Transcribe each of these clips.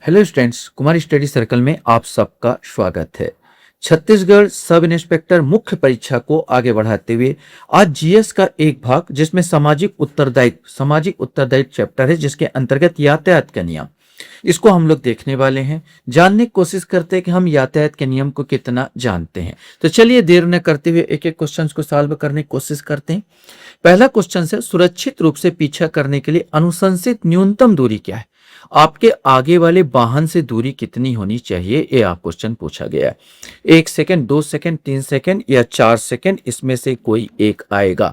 Hello students, Kumar study circle में आप सबका स्वागत है। छत्तीसगढ़ सब इंस्पेक्टर मुख्य परीक्षा को आगे बढ़ाते हुए आज जीएस का एक भाग जिसमें सामाजिक उत्तरदायित्व चैप्टर है, जिसके अंतर्गत यातायात का नियम, इसको हम लोग देखने वाले हैं। जानने की कोशिश करते हैं कि हम यातायात के नियम को कितना जानते हैं। तो चलिए देर न करते हुए एक एक क्वेश्चन को सॉल्व करने की कोशिश करते हैं। पहला क्वेश्चन है, सुरक्षित रूप से पीछा करने के लिए अनुशंसित न्यूनतम दूरी क्या है? आपके आगे वाले वाहन से दूरी कितनी होनी चाहिए, ये आप क्वेश्चन पूछा गया है। 1 सेकंड, 2 सेकंड, 3 सेकंड या 4 सेकंड, इसमें से कोई एक आएगा।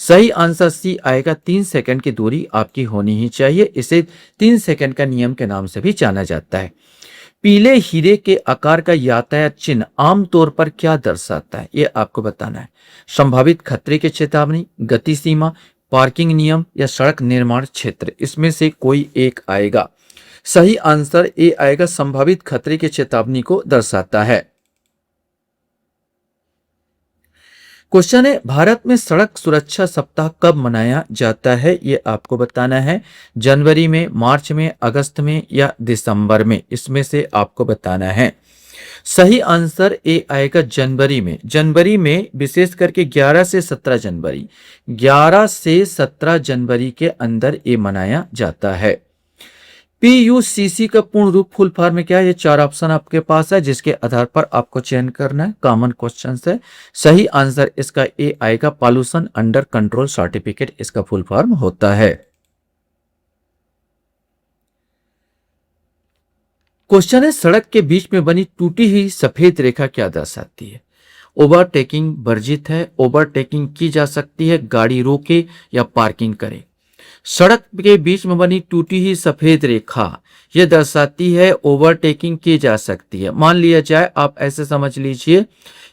सही आंसर सी आएगा। 3 सेकंड की दूरी आपकी होनी ही चाहिए। इसे 3 सेकंड का नियम के नाम से भी जाना जाता है। पीले हीरे के आकार का यातायात चिन्ह आमतौर पर क्या दर्शाता है, ये आपको बताना है। संभावित खतरे की चेतावनी, गति सीमा, पार्किंग नियम या सड़क निर्माण क्षेत्र, इसमें से कोई एक आएगा। सही आंसर ए आएगा, संभावित खतरे की चेतावनी को दर्शाता है। क्वेश्चन है, भारत में सड़क सुरक्षा सप्ताह कब मनाया जाता है, ये आपको बताना है। जनवरी में, मार्च में, अगस्त में या दिसंबर में, इसमें से आपको बताना है। सही आंसर ए आएगा, जनवरी में। जनवरी में विशेष करके 11 से 17 जनवरी, 11 से 17 जनवरी के अंदर ये मनाया जाता है। पीयूसीसी का पूर्ण रूप फुल फॉर्म में क्या है? ये 4 ऑप्शन आपके पास है, जिसके आधार पर आपको चयन करना है। कॉमन क्वेश्चन है। सही आंसर इसका ए आएगा, पॉल्यूशन अंडर कंट्रोल सर्टिफिकेट इसका फुल फॉर्म होता है। क्वेश्चन है, सड़क के बीच में बनी टूटी हुई सफेद रेखा क्या दर्शाती है? ओवरटेकिंग वर्जित है, ओवरटेकिंग की जा सकती है, गाड़ी रोके या पार्किंग करे। सड़क के बीच में बनी टूटी हुई सफेद रेखा यह दर्शाती है ओवरटेकिंग की जा सकती है। मान लिया जाए, आप ऐसे समझ लीजिए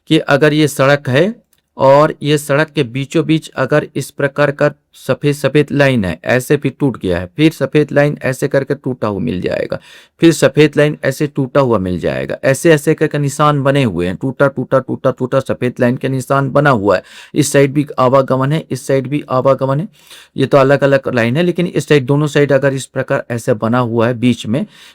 कि अगर ये सड़क है और ये सड़क के बीचों बीच अगर इस प्रकार का सफेद सफेद लाइन है, ऐसे फिर टूट गया है, फिर सफेद लाइन ऐसे करके टूटा हुआ मिल जाएगा, फिर सफेद लाइन ऐसे टूटा हुआ मिल जाएगा, ऐसे ऐसे करके निशान बने हुए हैं, टूटा टूटा टूटा टूटा सफेद लाइन के निशान बना हुआ है। इस साइड भी आवागमन है, इस साइड भी आवागमन है। ये तो अलग अलग लाइन है, लेकिन इस साइड दोनों साइड अगर इस प्रकार ऐसे बना हुआ है,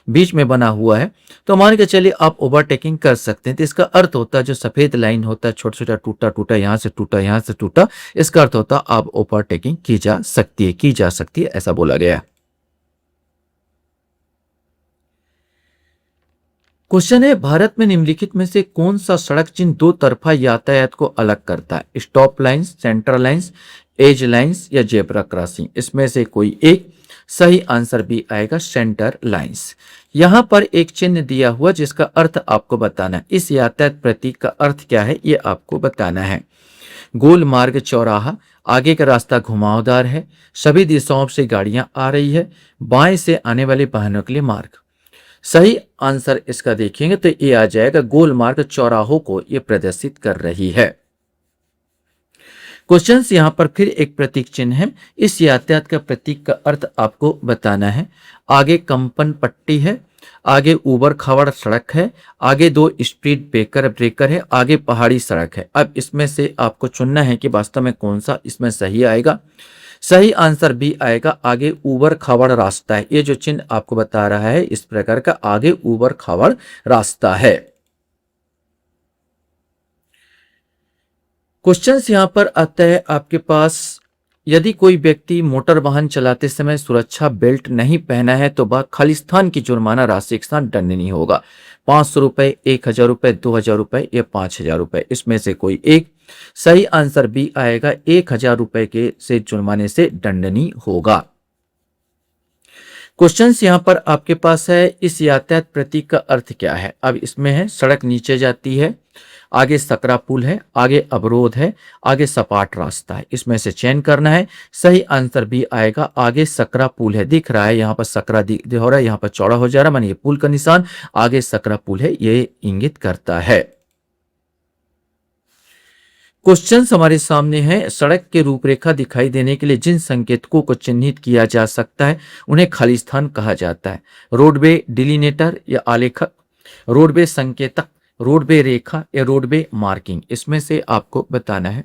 बीच में बना हुआ है, तो मान के चलिए आप ओवरटेकिंग कर सकते हैं। तो इसका अर्थ होता है, जो सफेद लाइन होता है, छोटा छोटा टूटा टूटा, यहाँ से टूटा, यहाँ से टूटा, इसका अर्थ होता है आप ओवरटेकिंग की जा सकती है, ऐसा बोला गया। क्वेश्चन है, भारत में निम्नलिखित में से कौन सा सड़क चिन्ह दो तरफा यातायात को अलग करता है? Stop lines, centre lines, edge lines या जेब्रा क्रॉसिंग, इसमें से कोई एक। सही आंसर भी आएगा, सेंटर लाइंस। यहां पर एक चिन्ह दिया हुआ जिसका अर्थ आपको बताना है। इस यातायात प्रतीक का अर्थ क्या है, यह आपको बताना है। गोल मार्ग चौराहा, आगे का रास्ता घुमावदार है, सभी दिशाओं से गाड़ियां आ रही है, बाएं से आने वाले वाहनों के लिए मार्ग। सही आंसर इसका देखेंगे तो ये आ जाएगा, गोल मार्ग चौराहों को ये प्रदर्शित कर रही है। क्वेश्चन यहां पर फिर एक प्रतीक चिन्ह है। इस यातायात का प्रतीक का अर्थ आपको बताना है। आगे कंपन पट्टी है, आगे ऊबड़ खाबड़ सड़क है, आगे 2 स्पीड ब्रेकर है, आगे पहाड़ी सड़क है। अब इसमें से आपको चुनना है कि वास्तव में कौन सा इसमें सही आएगा। सही आंसर भी आएगा, आगे ऊबड़ खाबड़ रास्ता है। ये जो चिन्ह आपको बता रहा है, इस प्रकार का आगे ऊबड़ खाबड़ रास्ता है। क्वेश्चन यहां पर आता है आपके पास, यदि कोई व्यक्ति मोटर वाहन चलाते समय सुरक्षा बेल्ट नहीं पहना है तो वह खालिस्तान की जुर्माना राशि के साथ दंडनीय होगा। 500 रुपए, 1000 रुपए, 2000 रुपए या 5000 रुपए, इसमें से कोई एक। सही आंसर भी आएगा, 1000 रुपए के से जुर्माने से दंडनीय होगा। क्वेश्चन यहां पर आपके पास है, इस यातायात प्रतीक का अर्थ क्या है? अब इसमें है, सड़क नीचे जाती है, आगे सकरा पुल है, आगे अवरोध है, आगे सपाट रास्ता है, इसमें से चयन करना है। सही आंसर भी आएगा, आगे सकरा पुल है। दिख रहा है यहाँ पर सकरा हो रहा है, यहाँ पर चौड़ा हो जा रहा है, मानिए पुल का निशान, आगे सकरा पुल है, ये इंगित करता है। क्वेश्चन हमारे सामने है, सड़क के रूपरेखा दिखाई देने के लिए जिन संकेतकों को चिन्हित किया जा सकता है उन्हें खालिस्तान कहा जाता है। रोडवे डिलीनेटर या आलेखक, रोडवे संकेतक, रोडवे रेखा या रोडवे मार्किंग, इसमें से आपको बताना है।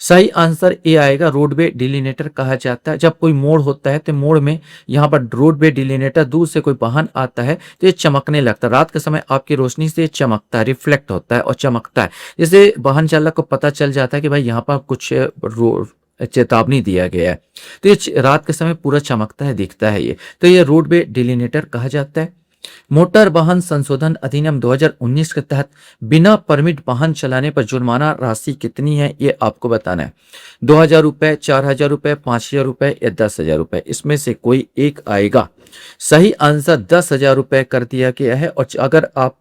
सही आंसर ए आएगा, रोडवे डिलिनेटर कहा जाता है। जब कोई मोड़ होता है तो मोड़ में यहाँ पर रोडवे डिलिनेटर, दूर से कोई वाहन आता है तो ये चमकने लगता है। रात के समय आपकी रोशनी से चमकता है, रिफ्लेक्ट होता है और चमकता है, जिससे वाहन चालक को पता चल जाता है कि भाई यहाँ पर कुछ चेतावनी दिया गया है। तो ये रात के समय पूरा चमकता है, दिखता है ये, तो ये रोडवे डिलिनेटर कहा जाता है। मोटर वाहन संशोधन अधिनियम 2019 के तहत बिना परमिट वाहन चलाने पर जुर्माना राशि कितनी है, ये आपको बताना है। 2,000 रुपए, 4,000 रुपए, 5,000 रुपए या 10,000 रुपए, इसमें से कोई एक आएगा। सही आंसर 10,000 रुपए कर दिया गया है। और अगर आप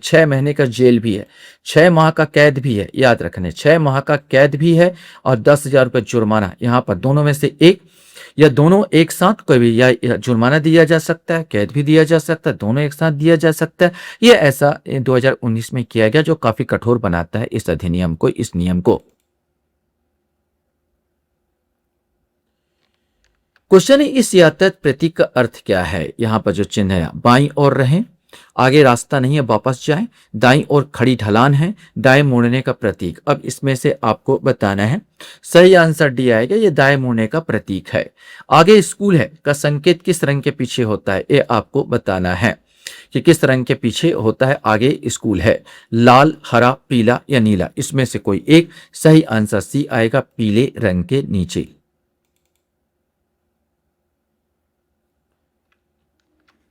6 महीने का जेल भी है, 6 माह का कैद भी है, याद रखने 6 माह का कैद भी है और 10,000 रुपए जुर्माना, यहाँ पर दोनों में से एक या दोनों एक साथ कोई भी, या जुर्माना दिया जा सकता है, कैद भी दिया जा सकता है, दोनों एक साथ दिया जा सकता है। ये ऐसा 2019 में किया गया, जो काफी कठोर बनाता है इस अधिनियम को, इस नियम को। क्वेश्चन है, इस यातायात प्रतीक का अर्थ क्या है। यहां पर जो चिन्ह है, बाईं ओर रहें, आगे रास्ता नहीं है वापस जाएं, दाईं ओर खड़ी ढलान है, दाएं मुड़ने का प्रतीक। अब इसमें से आपको बताना है। सही आंसर डी आएगा, ये दाएं मुड़ने का प्रतीक है। आगे स्कूल है का संकेत किस रंग के पीछे होता है, ये आपको बताना है कि किस रंग के पीछे होता है। आगे स्कूल है, लाल, हरा, पीला या नीला, इसमें से कोई एक। सही आंसर सी आएगा, पीले रंग के नीचे।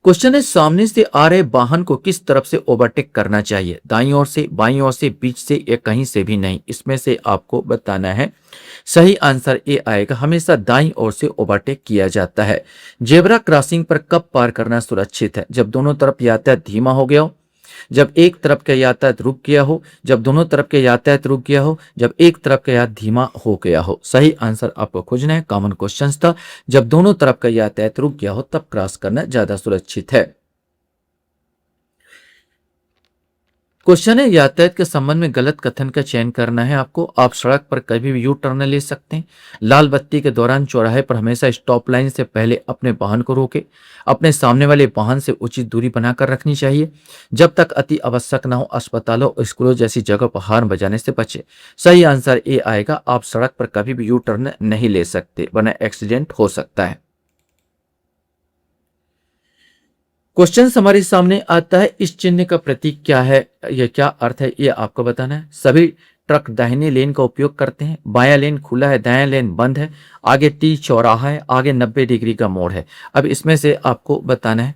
क्वेश्चन है, सामने से आ रहे वाहन को किस तरफ से ओवरटेक करना चाहिए, दाईं ओर से, बाईं ओर से, बीच से या कहीं से भी नहीं, इसमें से आपको बताना है। सही आंसर ए आएगा, हमेशा दाईं ओर से ओवरटेक किया जाता है। जेब्रा क्रॉसिंग पर कब पार करना सुरक्षित है, जब दोनों तरफ यातायात धीमा हो गया हो, जब एक तरफ का यातायात रुक गया हो, जब दोनों तरफ के यातायात रुक गया हो, जब एक तरफ का यातायात धीमा हो गया हो। सही आंसर आपको खोजना है, कॉमन क्वेश्चन था। जब दोनों तरफ का यातायात रुक गया हो तब क्रॉस करना ज्यादा सुरक्षित है। क्वेश्चन है, यातायात के संबंध में गलत कथन का चयन करना है आपको। आप सड़क पर कभी भी यू टर्न ले सकते हैं। लाल बत्ती के दौरान चौराहे पर हमेशा स्टॉप लाइन से पहले अपने वाहन को रोके। अपने सामने वाले वाहन से उचित दूरी बनाकर रखनी चाहिए। जब तक अति आवश्यक ना हो, अस्पतालों और स्कूलों जैसी जगह पर हॉर्न बजाने से बचे। सही आंसर ए आएगा, आप सड़क पर कभी भी यू टर्न नहीं ले सकते, वरना एक्सीडेंट हो सकता है। क्वेश्चन हमारे सामने आता है, इस चिन्ह का प्रतीक क्या है, यह क्या अर्थ है, यह आपको बताना है। सभी ट्रक दाहिने लेन का उपयोग करते हैं। बायां लेन खुला है, दायां लेन बंद है। आगे टी चौराहा है, आगे 90 डिग्री का मोड़ है। अब इसमें से आपको बताना है।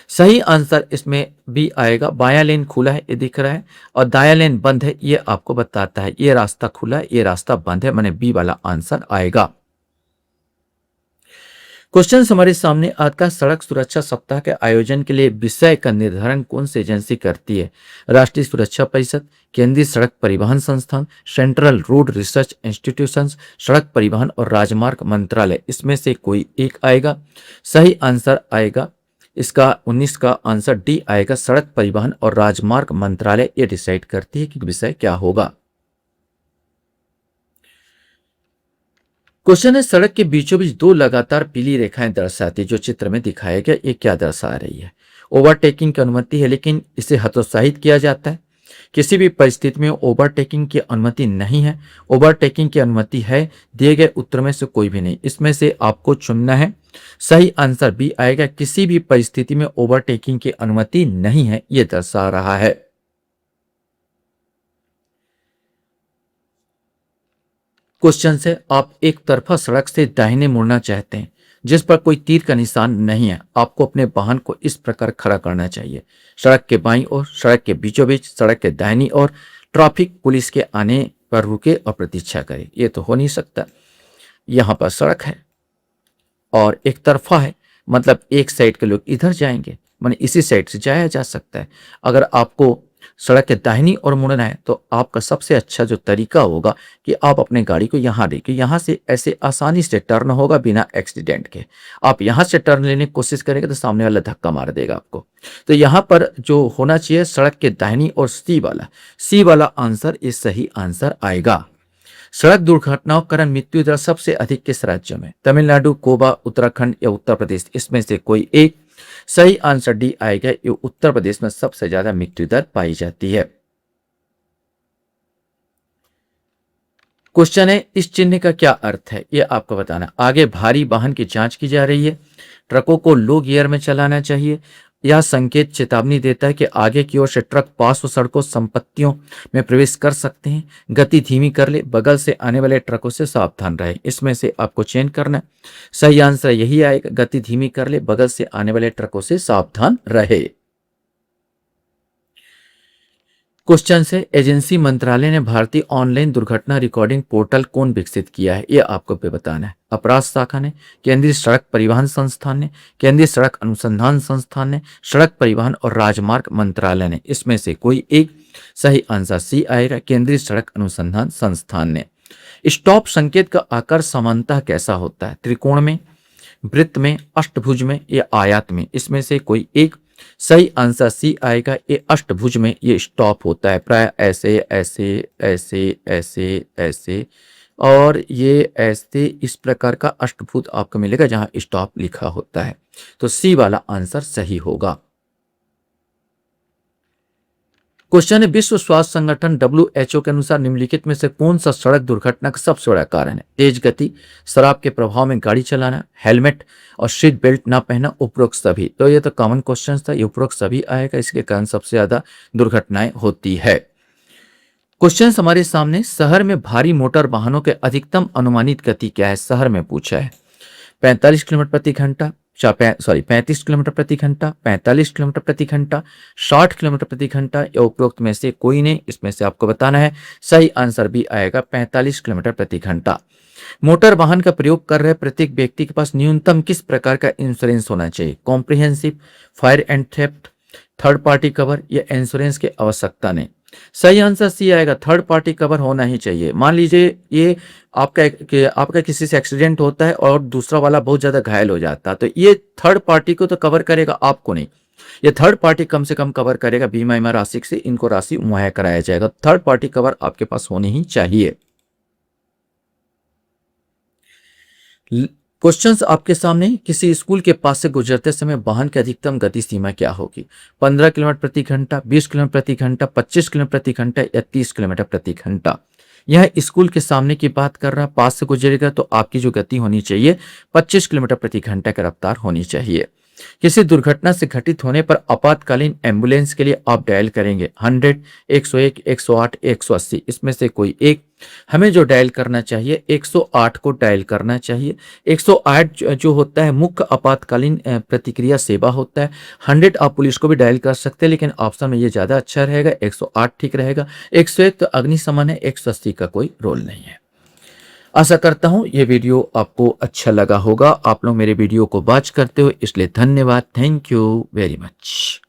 सही आंसर इसमें बी आएगा, बायां लेन खुला है, ये दिख रहा है, और दायां लेन बंद है, ये आपको बताता है। ये रास्ता खुला है, ये रास्ता बंद है, माने बी वाला आंसर आएगा। क्वेश्चन हमारे सामने आता है, सड़क सुरक्षा सप्ताह के आयोजन के लिए विषय का निर्धारण कौन सी एजेंसी करती है। राष्ट्रीय सुरक्षा परिषद, केंद्रीय सड़क परिवहन संस्थान, सेंट्रल रोड रिसर्च इंस्टीट्यूशन, सड़क परिवहन और राजमार्ग मंत्रालय, इसमें से कोई एक आएगा। सही आंसर आएगा इसका 19 का आंसर डी आएगा, सड़क परिवहन और राजमार्ग मंत्रालय ये डिसाइड करती है कि विषय क्या होगा। क्वेश्चन है, सड़क के बीचों बीच दो लगातार पीली रेखाएं दर्शाती, जो चित्र में दिखाया गया, ये क्या दर्शा रही है। ओवरटेकिंग की अनुमति है, लेकिन इसे हतोत्साहित किया जाता है। किसी भी परिस्थिति में ओवरटेकिंग की अनुमति नहीं है। ओवरटेकिंग की अनुमति है, दिए गए उत्तर में से कोई भी नहीं, इसमें से आपको चुनना है। सही आंसर बी आएगा, किसी भी परिस्थिति में ओवरटेकिंग की अनुमति नहीं है, यह दर्शा रहा है। क्वेश्चन से, आप एक तरफा सड़क से दाहिने मुड़ना चाहते हैं जिस पर कोई तीर का निशान नहीं है। आपको अपने वाहन को इस प्रकार खड़ा करना चाहिए। सड़क के बाईं ओर, सड़क के बीचों बीच, सड़क के दाहिनी ओर। ट्रैफिक पुलिस के आने पर रुके और प्रतीक्षा करे, ये तो हो नहीं सकता। यहाँ पर सड़क है और एक तरफा है, मतलब एक साइड के लोग इधर जाएंगे, माने इसी साइड से जाया जा सकता है। अगर आपको सड़क के दाहिनी ओर मुड़ना है तो आपका सबसे अच्छा जो तरीका होगा कि आप अपने गाड़ी को यहाँ देखिए, यहाँ से ऐसे आसानी से टर्न होगा बिना एक्सीडेंट के। आप यहाँ से टर्न लेने की कोशिश करेंगे तो सामने वाला धक्का मार देगा आपको। तो यहाँ पर जो होना चाहिए, सड़क के दाहिनी और सी वाला आंसर इस सही आंसर आएगा। सड़क दुर्घटनाओं के कारण मृत्यु दर सबसे अधिक किस राज्य में, तमिलनाडु, गोवा, उत्तराखंड या उत्तर प्रदेश, इसमें से कोई एक। सही आंसर डी आएगा, ये उत्तर प्रदेश में सबसे ज्यादा मृत्यु दर पाई जाती है। क्वेश्चन है इस चिन्ह का क्या अर्थ है, ये आपको बताना है। आगे भारी वाहन की जांच की जा रही है, ट्रकों को लो गियर में चलाना चाहिए, यह संकेत चेतावनी देता है कि आगे की ओर से ट्रक पार्श्व सड़कों संपत्तियों में प्रवेश कर सकते हैं, गति धीमी कर ले, बगल से आने वाले ट्रकों से सावधान रहे। इसमें से आपको चयन करना है। सही आंसर यही आएगा, गति धीमी कर ले, बगल से आने वाले ट्रकों से सावधान रहे। क्वेश्चन से एजेंसी मंत्रालय ने भारतीय ऑनलाइन दुर्घटना रिकॉर्डिंग पोर्टल कौन विकसित किया है, यह आपको पे बताना है। अपराध शाखा ने, केंद्रीय सड़क परिवहन संस्थान ने, केंद्रीय सड़क अनुसंधान संस्थान ने, सड़क परिवहन और राजमार्ग मंत्रालय ने। इसमें से कोई एक सही आंसर सी आएगा, केंद्रीय सड़क अनुसंधान संस्थान ने। स्टॉप संकेत का आकार सामान्यतः कैसा होता है, त्रिकोण में, वृत्त में, अष्टभुज में या आयत में। इसमें से कोई एक सही आंसर सी आएगा, ये अष्टभुज में ये स्टॉप होता है, प्राय ऐसे ऐसे ऐसे ऐसे ऐसे और ये ऐसे इस प्रकार का अष्टभुज आपको मिलेगा जहां स्टॉप लिखा होता है। तो सी वाला आंसर सही होगा। क्वेश्चन है विश्व स्वास्थ्य संगठन WHO के अनुसार निम्नलिखित में से कौन सा सड़क दुर्घटना का सबसे बड़ा कारण है, तेज गति, शराब के प्रभाव में गाड़ी चलाना, हेलमेट और सीट बेल्ट ना पहना, उपरोक्त सभी। तो ये तो कॉमन क्वेश्चन था, ये उपरोक्त सभी आएगा, इसके कारण सबसे ज्यादा दुर्घटनाएं होती है। क्वेश्चन हमारे सामने, शहर में भारी मोटर वाहनों के अधिकतम अनुमानित गति क्या है, शहर में पूछा है। 45 किलोमीटर प्रति घंटा, 35 किलोमीटर प्रति घंटा, 45 किलोमीटर प्रति घंटा, 60 किलोमीटर प्रति घंटा या उपरोक्त में से कोई नहीं। इसमें से आपको बताना है। सही आंसर भी आएगा 45 किलोमीटर प्रति घंटा। मोटर वाहन का प्रयोग कर रहे प्रत्येक व्यक्ति के पास न्यूनतम किस प्रकार का इंश्योरेंस होना चाहिए, comprehensive, fire and theft, third party cover या इंश्योरेंस की आवश्यकता नहीं। सही आंसर सी आएगा, थर्ड पार्टी कवर होना ही चाहिए। मान लीजिए ये आपका किसी से एक्सीडेंट होता है और दूसरा वाला बहुत ज्यादा घायल हो जाता है, तो ये थर्ड पार्टी को तो कवर करेगा, आपको नहीं। ये थर्ड पार्टी कम से कम कवर करेगा, बीमा राशि से इनको राशि मुहैया कराया जाएगा। थर्ड पार्टी कवर आपके पास होनी ही चाहिए। क्वेश्चंस आपके सामने, किसी स्कूल के पास से गुजरते समय वाहन की अधिकतम गति सीमा क्या होगी, 15 किलोमीटर प्रति घंटा, 20 किलोमीटर प्रति घंटा, 25 किलोमीटर प्रति घंटा या 30 किलोमीटर प्रति घंटा। यह स्कूल के सामने की बात कर रहा है, पास से गुजरेगा तो आपकी जो गति होनी चाहिए 25 किलोमीटर प्रति घंटा की रफ्तार होनी चाहिए। किसी दुर्घटना से घटित होने पर आपातकालीन एम्बुलेंस के लिए आप डायल करेंगे 100, 101, 108, 180। इसमें से कोई एक हमें जो डायल करना चाहिए, 108 को डायल करना चाहिए। 108 जो होता है मुख्य आपातकालीन प्रतिक्रिया सेवा होता है। 100 आप पुलिस को भी डायल कर सकते हैं, लेकिन ऑप्शन में ये ज्यादा अच्छा रहेगा, 108 ठीक रहेगा। 101 तो अग्निशमन है, 180 का कोई रोल नहीं है। आशा करता हूं ये वीडियो आपको अच्छा लगा होगा। आप लोग मेरे वीडियो को वॉच करते हो इसलिए धन्यवाद। Thank you very much.